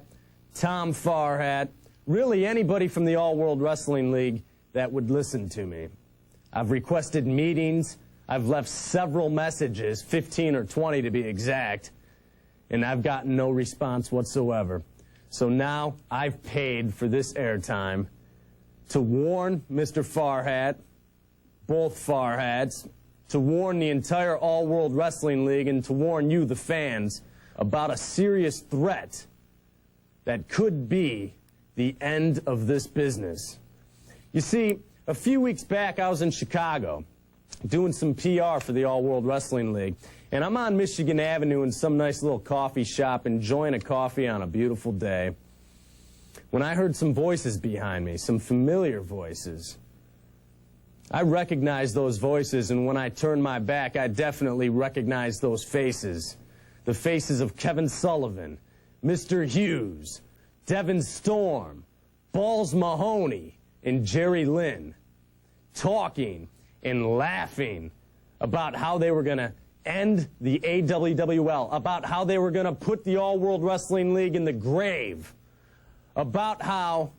Tom Farhat, really anybody from the All-World Wrestling League that would listen to me. I've requested meetings. I've left several messages, 15 or 20 to be exact, and I've gotten no response whatsoever. So now I've paid for this airtime to warn Mr. Farhat, both Farhats, to warn the entire All-World Wrestling League, and to warn you, the fans, about a serious threat that could be the end of this business. You see, a few weeks back, I was in Chicago doing some PR for the All-World Wrestling League, and I'm on Michigan Avenue in some nice little coffee shop enjoying a coffee on a beautiful day when I heard some voices behind me, some familiar voices. I recognized those voices, and when I turned my back, I definitely recognized those faces. The faces of Kevin Sullivan, Mr. Hughes, Devin Storm, Balls Mahoney, and Jerry Lynn, talking and laughing about how they were going to end the AWWL, about how they were going to put the All-World Wrestling League in the grave, about how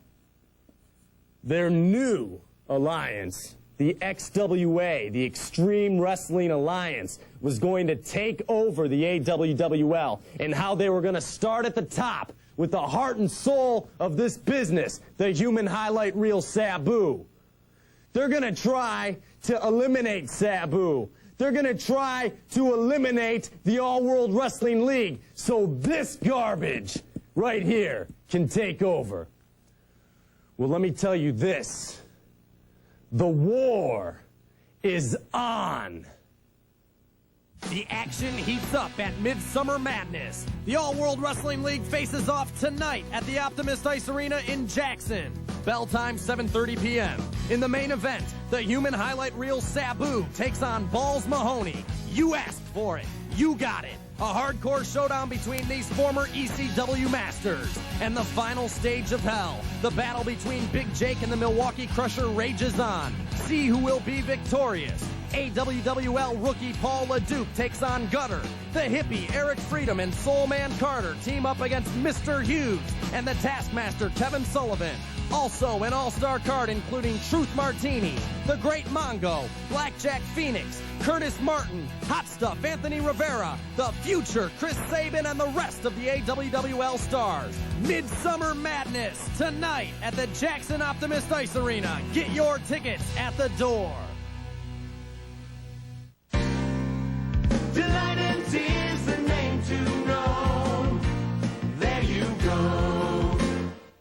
their new alliance, the XWA, the Extreme Wrestling Alliance, was going to take over the AWWL, and how they were going to start at the top with the heart and soul of this business, the human highlight reel Sabu. They're going to try to eliminate Sabu. They're going to try to eliminate the All-World Wrestling League so this garbage right here can take over. Well, let me tell you this. The war is on. The action heats up at Midsummer Madness. The All-World Wrestling League faces off tonight at the Optimist Ice Arena in Jackson. Bell time 7:30 p.m. In the main event, the human highlight reel Sabu takes on Balls Mahoney. You asked for it. You got it. A hardcore showdown between these former ECW masters. And the final stage of hell, the battle between Big Jake and the Milwaukee Crusher rages on. See who will be victorious. AWWL rookie Paul LeDuc takes on Gutter. The hippie Eric Freedom and Soulman Carter team up against Mr. Hughes and the Taskmaster Kevin Sullivan. Also, an all-star card including Truth Martini, The Great Mongo, Blackjack Phoenix, Curtis Martin, Hot Stuff Anthony Rivera, The Future Chris Sabin, and the rest of the AWWL stars. Midsummer Madness tonight at the Jackson Optimist Ice Arena. Get your tickets at the door. Delight and Tears, the name to know. There you go.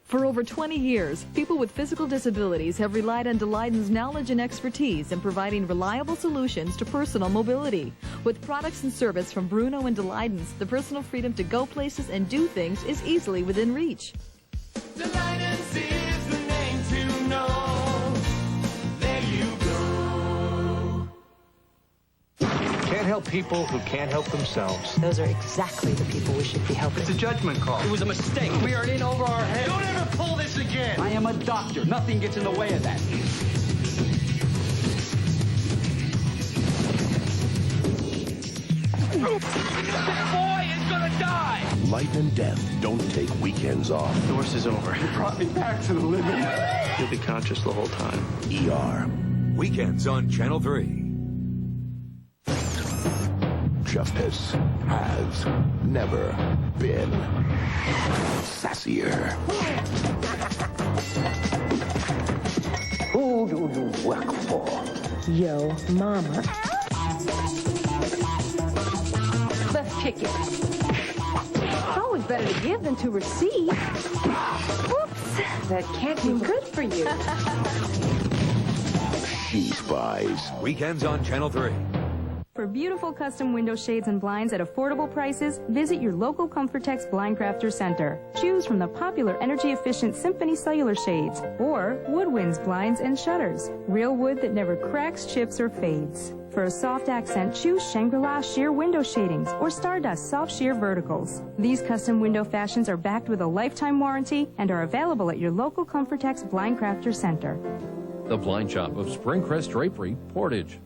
For over 20 years, people with physical disabilities have relied on Delighten's knowledge and expertise in providing reliable solutions to personal mobility. With products and service from Bruno and Delighten's, the personal freedom to go places and do things is easily within reach. Delight and Tears, the name to know. There you go. Can't help people who can't help themselves. Those are exactly the people we should be helping. It's a judgment call. It was a mistake. We are in over our heads. Don't ever pull this again. I am a doctor. Nothing gets in the way of that. This boy is gonna die. Life and death don't take weekends off. The worst is over. You brought me back to the living. You'll be conscious the whole time. ER. Weekends on Channel 3. Justice has never been sassier. Who do you work for? Yo, mama. Let's kick it. It's always better to give than to receive. Whoops. That can't be good for you. She Spies. Weekends on Channel 3. For beautiful custom window shades and blinds at affordable prices, visit your local Comfortex Blind Crafter Center. Choose from the popular energy-efficient Symphony Cellular Shades or Woodwinds blinds and shutters. Real wood that never cracks, chips, or fades. For a soft accent, choose Shangri-La Sheer Window Shadings or Stardust Soft Sheer Verticals. These custom window fashions are backed with a lifetime warranty and are available at your local Comfortex Blind Crafter Center. The Blind Shop of Springcrest Drapery, Portage.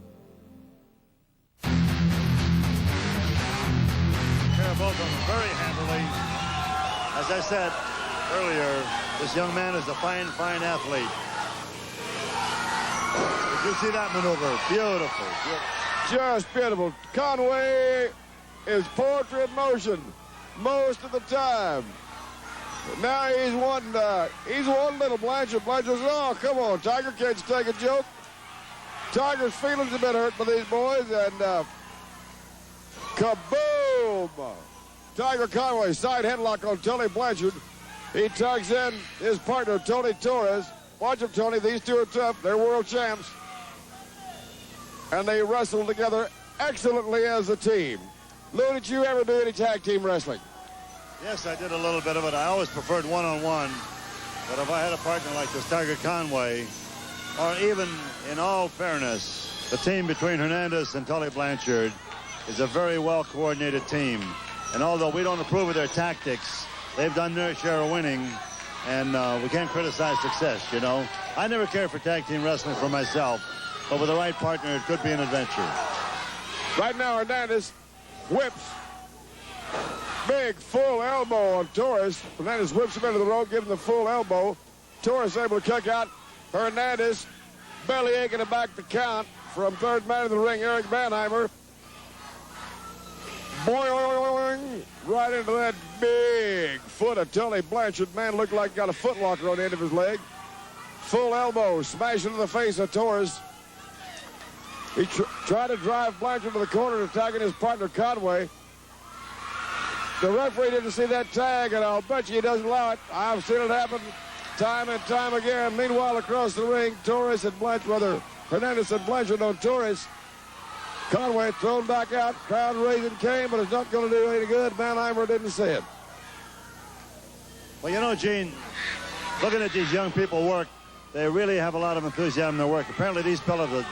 Both of them very handily. As I said earlier, this young man is a fine, fine athlete. Did you see that maneuver? Beautiful. Just beautiful. Conway is poetry in motion most of the time. But now he's one little Blanchard. Blanchard says, oh, come on, Tiger, can't you take a joke? Tiger's feelings have been hurt by these boys, and kaboom! Tiger Conway, side headlock on Tully Blanchard. He tugs in his partner, Tony Torres. Watch him, Tony. These two are tough. They're world champs. And they wrestle together excellently as a team. Lou, did you ever do any tag team wrestling? Yes, I did a little bit of it. I always preferred one-on-one. But if I had a partner like this Tiger Conway, or even, in all fairness, the team between Hernandez and Tully Blanchard is a very well-coordinated team. And although we don't approve of their tactics, they've done their share of winning, and we can't criticize success, you know. I never cared for tag team wrestling for myself, but with the right partner, it could be an adventure. Right now, Hernandez whips. Big full elbow on Torres. Hernandez whips him into the rope, gives him the full elbow. Torres able to kick out. Hernandez belly aching to back the count from third man in the ring, Eric Vanheimer. Boing, right into that big foot of Tully Blanchard. Man looked like he got a foot locker on the end of his leg. Full elbow, smash into the face of Torres. He tried to drive Blanchard to the corner, attacking his partner Conway. The referee didn't see that tag, and I'll bet you he doesn't allow it. I've seen it happen time and time again. Meanwhile, across the ring, Torres and Blanchard, Hernandez and Blanchard on Torres. Conway thrown back out, crowd raising Kane, but it's not going to do any good. Vanheimer didn't see it. Well, you know, Gene, looking at these young people work, they really have a lot of enthusiasm in their work. Apparently, these fellas have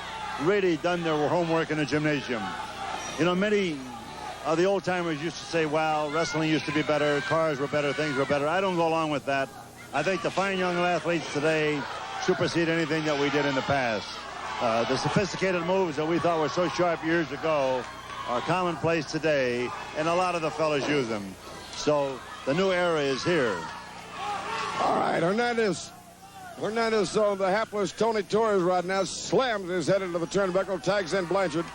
really done their homework in the gymnasium. You know, many of the old-timers used to say, well, wrestling used to be better, cars were better, things were better. I don't go along with that. I think the fine young athletes today supersede anything that we did in the past. The sophisticated moves that we thought were so sharp years ago are commonplace today, and a lot of the fellas use them. So the new era is here. All right, Hernandez Hernandez saw the hapless Tony Torres right now, slams his head into the turnbuckle, tags in Blanchard.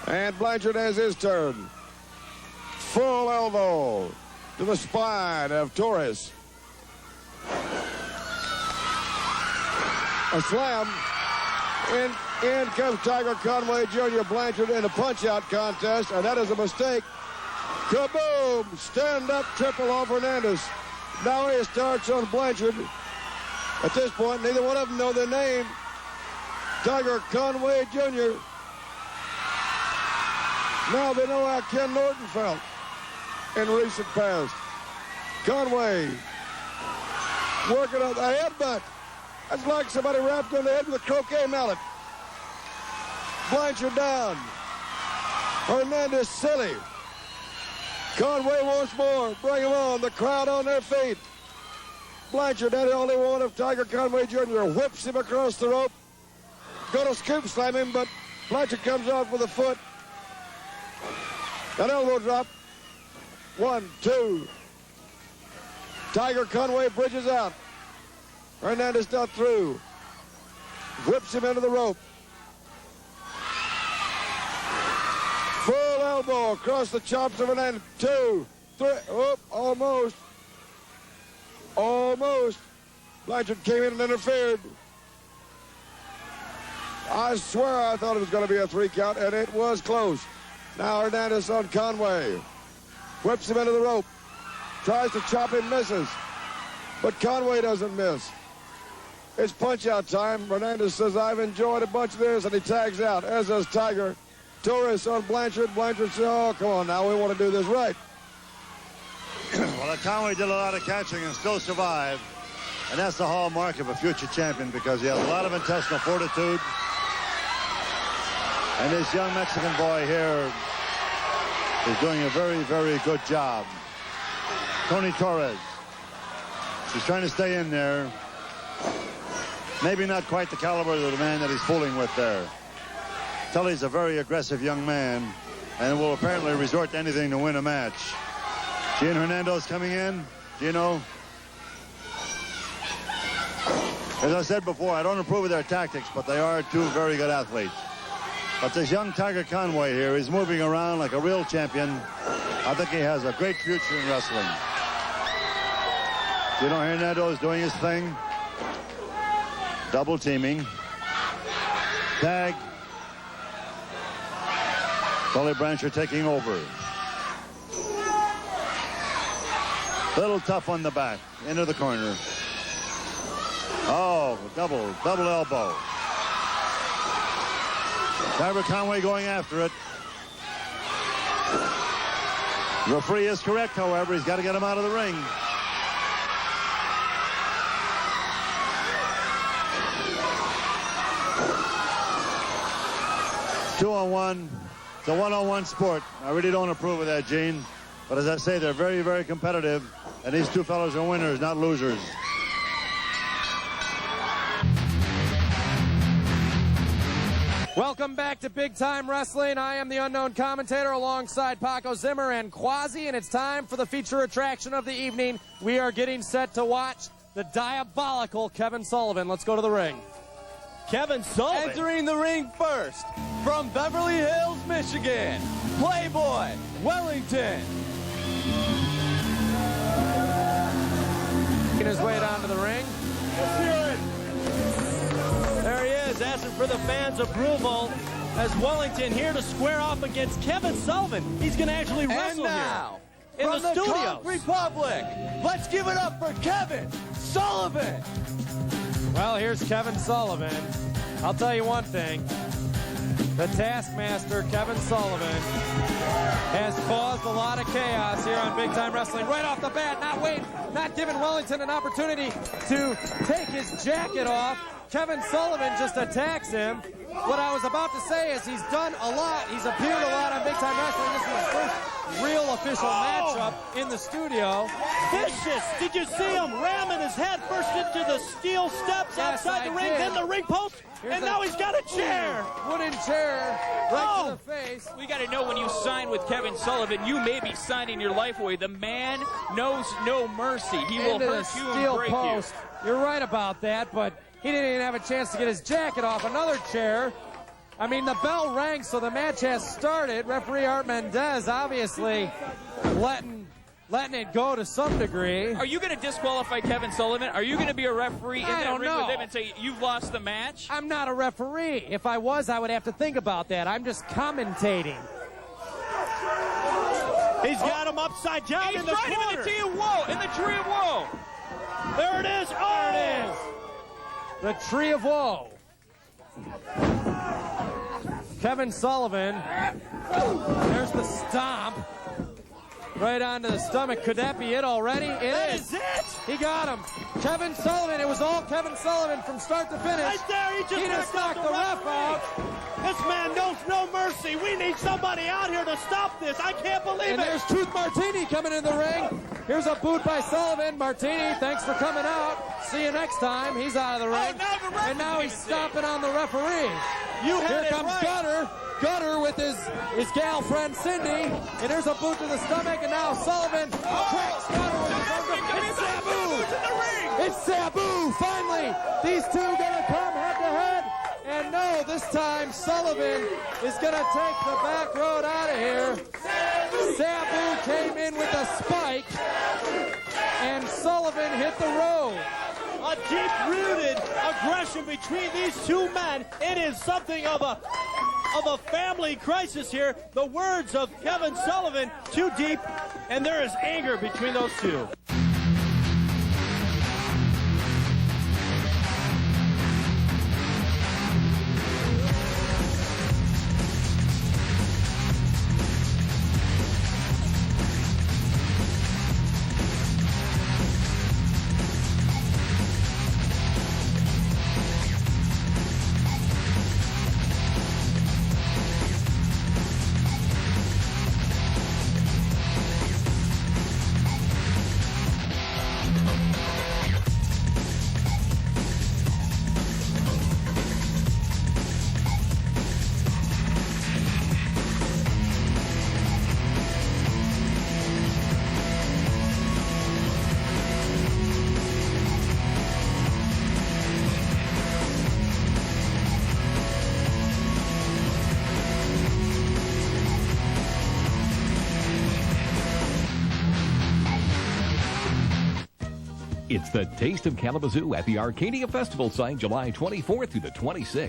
And Blanchard has his turn. Full elbow to the spine of Torres. A slam. In comes Tiger Conway Jr. Blanchard in a punch-out contest, and that is a mistake. Kaboom! Stand-up triple off Hernandez. Now he starts on Blanchard. At this point, neither one of them know their name. Tiger Conway Jr. Now they know how Ken Norton felt in recent past. Conway working on a headbutt. That's like somebody wrapped on the head with a croquet mallet. Blanchard down. Hernandez silly. Conway wants more. Bring him on. The crowd on their feet. Blanchard had all they want of Tiger Conway Jr. Whips him across the rope. Going to scoop slam him, but Blanchard comes off with a foot. An elbow drop. 1, 2. Tiger Conway bridges out. Hernandez not through. Whips him into the rope. Full elbow across the chops of Hernandez. 2, 3. Oh, almost. Almost. Blanchard came in and interfered. I swear I thought it was going to be a 3 count, and it was close. Now Hernandez on Conway. Whips him into the rope. Tries to chop him, misses. But Conway doesn't miss. It's punch-out time. Hernandez says, I've enjoyed a bunch of this, and he tags out, as does Tiger. Torres on Blanchard. Blanchard says, oh, come on now, we want to do this right. Well, Conway did a lot of catching and still survived. And that's the hallmark of a future champion, because he has a lot of intestinal fortitude. And this young Mexican boy here is doing a very, very good job. Tony Torres. He's trying to stay in there. Maybe not quite the caliber of the man that he's fooling with there. Tully's a very aggressive young man and will apparently resort to anything to win a match. Gino Hernandez coming in. Gino. As I said before, I don't approve of their tactics, but they are two very good athletes. But this young Tiger Conway here is moving around like a real champion. I think he has a great future in wrestling. Gino Hernandez doing his thing. Double teaming. Tag. Tully Blanchard taking over. Little tough on the back. Into the corner. Oh, double elbow. Tiger Conway going after it. Referee is correct, however. He's got to get him out of the ring. Two-on-one. It's a one-on-one sport. I really don't approve of that, Gene. But as I say, they're very, very competitive. And these two fellows are winners, not losers. Welcome back to Big Time Wrestling. I am the unknown commentator alongside Paco Zimmer and Quasi, and it's time for the feature attraction of the evening. We are getting set to watch the diabolical Kevin Sullivan. Let's go to the ring. Kevin Sullivan. Entering the ring first, from Beverly Hills, Michigan, Playboy, Wellington. Making his way down to the ring. Let's hear it. There he is, asking for the fans' approval as Wellington here to square off against Kevin Sullivan. He's going to actually wrestle and now, here in from the studios. Conch Republic, let's give it up for Kevin Sullivan. Well, here's Kevin Sullivan. I'll tell you one thing. The Taskmaster, Kevin Sullivan, has caused a lot of chaos here on Big Time Wrestling. Right off the bat, not giving Wellington an opportunity to take his jacket off. Kevin Sullivan just attacks him. What I was about to say is he's done a lot. He's appeared a lot on Big Time Wrestling. This is his first real official matchup in the studio. Vicious! Did you see him ramming his head first into the steel steps outside the ring, then the ring post, and now he's got a chair! Wooden chair right to the face. We got to know, when you sign with Kevin Sullivan, you may be signing your life away. The man knows no mercy. He will hurt you and break you. You're right about that, but he didn't even have a chance to get his jacket off. Another chair. I mean, the bell rang, so the match has started. Referee Hernandez obviously letting it go to some degree. Are you going to disqualify Kevin Sullivan? Are you going to be a referee in that ring with him know. and say you've lost the match? I'm not a referee. If I was, I would have to think about that. I'm just commentating. He's got him upside down in the corner. He's right in the tree of woe. In the tree of woe. There it is. Oh! There it is. The tree of woe. Kevin Sullivan. There's the stomp. Right onto the stomach. Could that be it already? That is it. He got him. Kevin Sullivan. It was all Kevin Sullivan from start to finish. Right there. He just knocked the ref out. This man knows no mercy. We need somebody out here to stop this. I can't believe And it. there's Truth Martini coming in the ring. Here's a boot by Sullivan. Martini, thanks for coming out. See you next time. He's out of the ring. And now he's stomping on the referee. Here comes Gunner. Gunner with his gal friend Cindy. And there's a boot to the stomach. And now Sullivan cracks Gunner with a bumper. It's Sabu. It's Sabu. Finally, these two gonna come head to head. And no, this time Sullivan is gonna take the back road out of here. Sabu came in with a spike. And Sullivan hit the road. A deep-rooted aggression between these two men. It is something of a family crisis here. The words of Kevin Sullivan, too deep, and there is anger between those two. It's the Taste of Kalamazoo at the Arcadia Festival site, July 24th through the 26th.